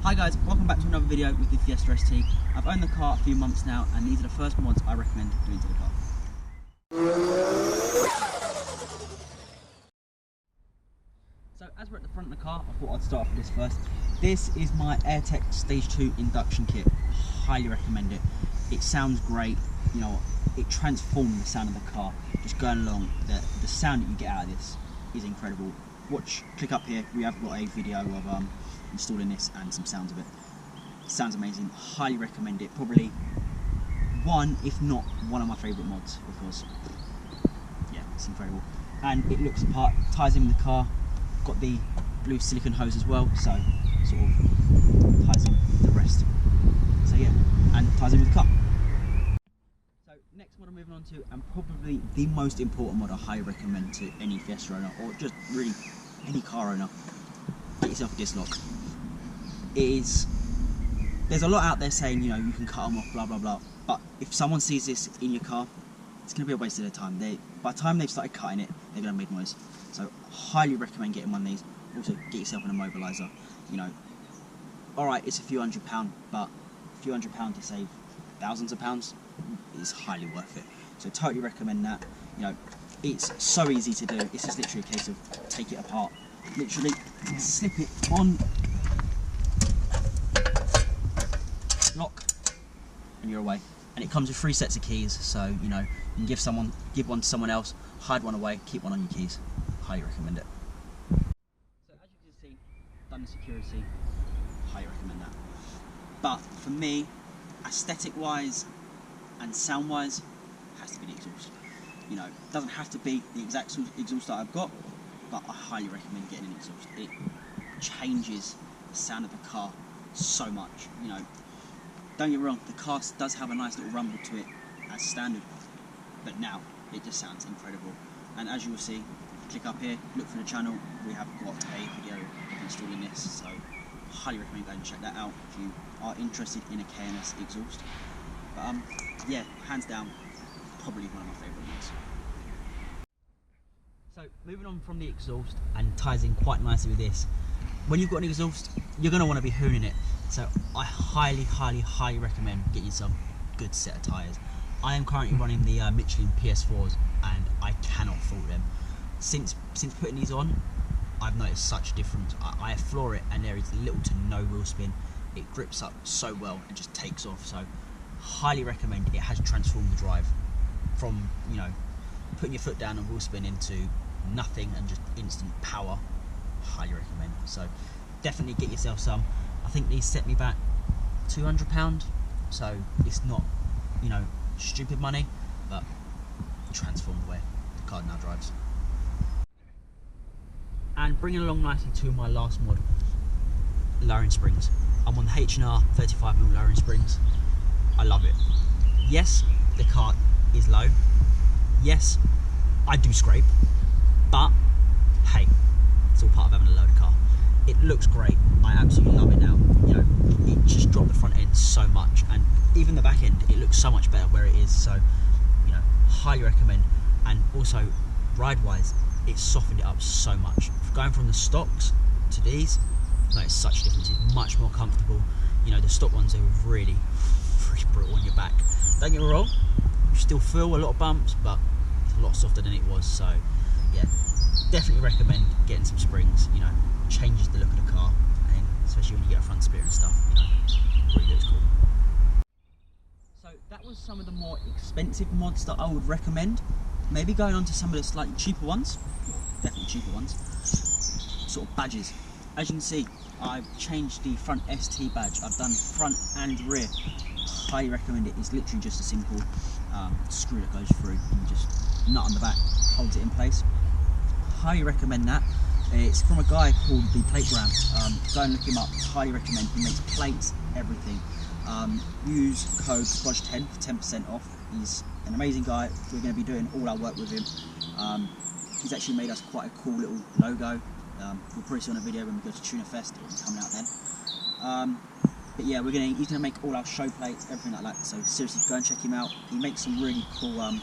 Hi guys, welcome back to another video with the Fiesta ST. I've owned the car a few months now and these are the first mods I recommend doing to the car. So as we're at the front of the car, I thought I'd start off with this first. This is my AirTech Stage 2 induction kit. Highly recommend it. It sounds great, you know, it transforms the sound of the car. Just going along, the sound that you get out of this is incredible. Click up here, we have got a video of installing this and some sounds of it. It sounds amazing, highly recommend it. Probably one, if not one of my favourite mods, because yeah, it's incredible. And it looks apart, ties in with the car, got the blue silicone hose as well, so sort of ties in with the rest. So yeah, and ties in with the car. So next mod I'm moving on to, and probably the most important mod I highly recommend to any Fiesta owner, or just really any car owner. Get yourself a disc lock. There's a lot out there saying, you know, you can cut them off, blah blah blah, but if someone sees this in your car, it's going to be a waste of their time. By the time they've started cutting it, they're going to make noise. So highly recommend getting one of these. Also get yourself an immobiliser. You know, alright, it's a few £100, but a few £100 to save thousands of pounds is highly worth it. So totally recommend that. You know, it's so easy to do. It's just literally a case of take it apart, literally slip it on, lock, and you're away. And it comes with 3 sets of keys, so you know, you can give one to someone else, hide one away, keep one on your keys. Highly recommend it. So as you can see, done the security, highly recommend that. But for me, aesthetic wise and sound wise, has to be the exhaust. You know, it doesn't have to be the exact exhaust that I've got, but I highly recommend getting an exhaust. It changes the sound of the car so much. You know, don't get me wrong, the car does have a nice little rumble to it as standard, but now it just sounds incredible. And as you will see, click up here, look for the channel, we have got a video of installing this, so highly recommend going and check that out if you are interested in a K&S exhaust. But yeah, hands down, probably one of my favourite ones. So moving on from the exhaust, and ties in quite nicely with this, when you've got an exhaust, you're going to want to be hooning it. So I highly recommend getting yourself a good set of tyres. I am currently running the Michelin PS4s and I cannot fault them. Since putting these on, I've noticed such difference. I floor it and there is little to no wheel spin. It grips up so well and just takes off. So highly recommend. It has transformed the drive from, you know, putting your foot down and wheel spin into nothing and just instant power. Highly recommend. So definitely get yourself some. I think these set me back £200, so it's not, you know, stupid money, but transformed the way the car now drives. And bringing along nicely to my last mod, lowering springs. I'm on the H&R 35mm lowering springs. I love it. Yes, the car is low. Yes, I do scrape, but hey, it's all part of having a loaded car. It looks great. I absolutely love it now. You know, it just dropped the front end so much, and even the back end, it looks so much better where it is. So, you know, highly recommend. And also, ride-wise, it softened it up so much. Going from the stocks to these, notice such a difference. It's much more comfortable. You know, the stock ones are really brutal on your back. Don't get me wrong, you still feel a lot of bumps, but it's a lot softer than it was. So, yeah, definitely recommend getting some springs. You know, changes the look of the car, and especially when you get a front split and stuff, you know, really looks cool. So that was some of the more expensive mods that I would recommend. Maybe going on to some of the slightly cheaper ones, definitely cheaper ones, sort of badges. As you can see, I've changed the front ST badge. I've done front and rear. Highly recommend it. It's literally just a simple screw that goes through and just nut on the back, holds it in place. Highly recommend that. It's from a guy called the Plategram. Go and look him up. Highly recommend. He makes plates, everything. Use code Splodge10 for 10% off. He's an amazing guy. We're going to be doing all our work with him. He's actually made us quite a cool little logo. We'll probably see on a video when we go to Tuna Fest. It'll be coming out then. But yeah, he's going to make all our show plates, everything like that. So seriously, go and check him out. He makes some really cool. I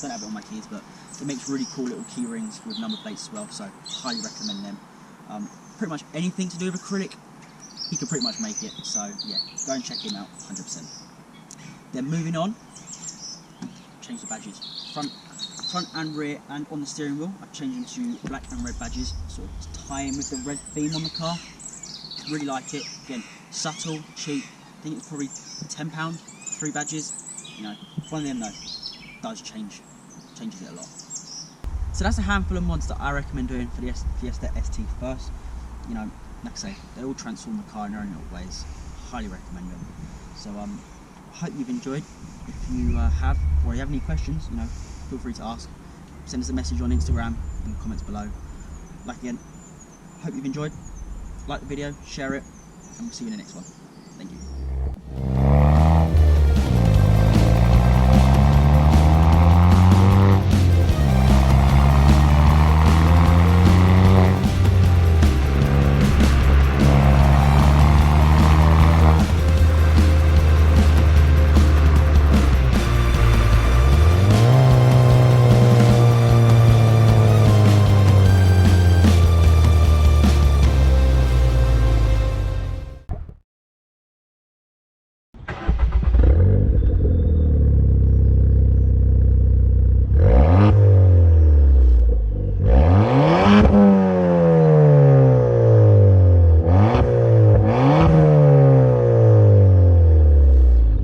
don't have it on my keys, but it makes really cool little key rings with number plates as well. So highly recommend them. Pretty much anything to do with acrylic, he could pretty much make it. So yeah, go and check him out, 100%. Then moving on, change the badges, front and rear, and on the steering wheel. I've changed them to black and red badges, sort of tie in with the red theme on the car. Really like it. Again, subtle, cheap. I think it's probably £10, 3 badges. You know, one of them though does changes it a lot. So that's a handful of mods that I recommend doing for the Fiesta ST first. You know, like I say, they all transform the car in their own little ways. Highly recommend them. So I hope you've enjoyed. If you have, or you have any questions, you know, feel free to ask. Send us a message on Instagram in the comments below. Like again, hope you've enjoyed. Like the video, share it, and we'll see you in the next one. Thank you.